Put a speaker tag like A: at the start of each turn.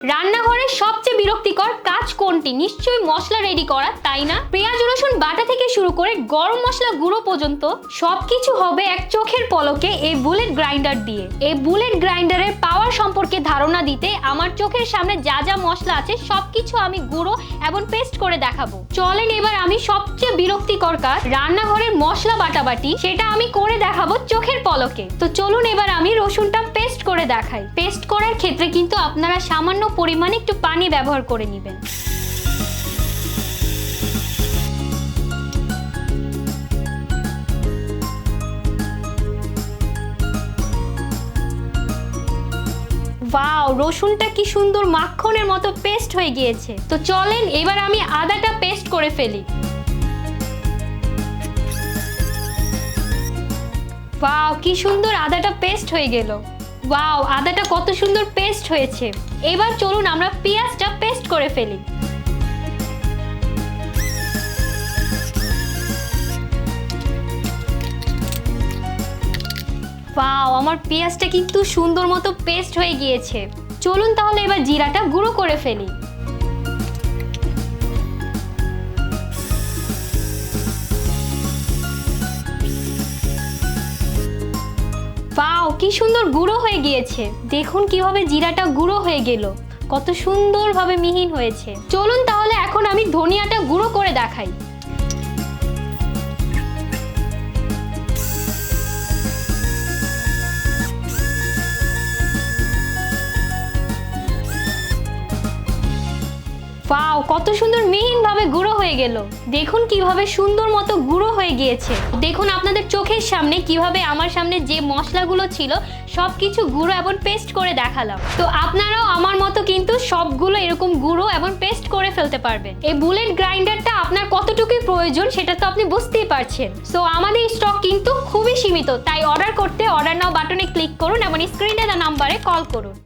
A: রান্নাঘরের সবচেয়ে বিরক্তিকর কাজ কোনটি? নিশ্চয়ই মশলা রেডি করা, তাই না? পেঁয়াজ রসুন বাটা থেকে শুরু করে গরম মশলা গুঁড়ো পর্যন্ত সবকিছু হবে এক চোখের পলকে এই বুলেট গ্রাইন্ডার দিয়ে। এই বুলেট গ্রাইন্ডারের পাওয়ার সম্পর্কে ধারণা দিতে আমার চোখের সামনে যা যা মশলা আছে সবকিছু আমি গুঁড়ো এবং পেস্ট করে দেখাবো। চলেন এবার আমি সবচেয়ে বিরক্তিকর কাজ রান্নাঘরের মশলা বাটাবাটি সেটা আমি করে দেখাবো চোখের পলকে। তো চলুন এবার আমি রসুনটা পেস্ট করে দেখাই। পেস্ট করার ক্ষেত্রে কিন্তু আপনারা সামান্য পরিমাণে একটু পানি ব্যবহার করে নেবেন। ওয়াও, রসুনটা কি সুন্দর মাখনের মতো পেস্ট হয়ে গিয়েছে। তো চলেন এবার আমি আদাটা পেস্ট করে ফেলি। ওয়াও, কি সুন্দর আদাটা পেস্ট হয়ে গেল। ওয়াও, আদাটা কত সুন্দর পেস্ট হয়েছে। এবার চলুন আমরা পেঁয়াজটা পেস্ট করে ফেলি। ওয়াও, আমার পেঁয়াজটা কিন্তু সুন্দর মতো পেস্ট হয়ে গিয়েছে। চলুন তাহলে এবার জিরাটা গুঁড়ো করে ফেলি। ওয়াও, কি সুন্দর গুঁড়ো হয়ে গিয়েছে। দেখুন কিভাবে জিরাটা গুঁড়ো হয়ে গেল, কত সুন্দরভাবে মিহিন হয়েছে। চলুন তাহলে এখন আমি ধনিয়াটা গুঁড়ো করে দেখাই। ওয়াও, কত সুন্দর মিহিনভাবে গুঁড়ো হয়ে গেল। দেখুন কিভাবে সুন্দর মতো গুঁড়ো হয়ে গিয়েছে। দেখুন আপনাদের চোখের সামনে কিভাবে আমার সামনে যে মশলাগুলো ছিল সবকিছু গুঁড়ো এবং পেস্ট করে দেখালাম। তো আপনারাও আমার মতো কিন্তু সবগুলো এরকম গুঁড়ো এবং পেস্ট করে ফেলতে পারবেন। এই বুলেট গ্রাইন্ডারটা আপনার কতটুকু প্রয়োজন সেটা তো আপনি বুঝতেই পারছেন। সো আমাদের স্টক কিন্তু খুবই সীমিত, তাই অর্ডার করতে অর্ডার নাও বাটনে ক্লিক করুন এবং স্ক্রিনে দেওয়া নাম্বারে কল করুন।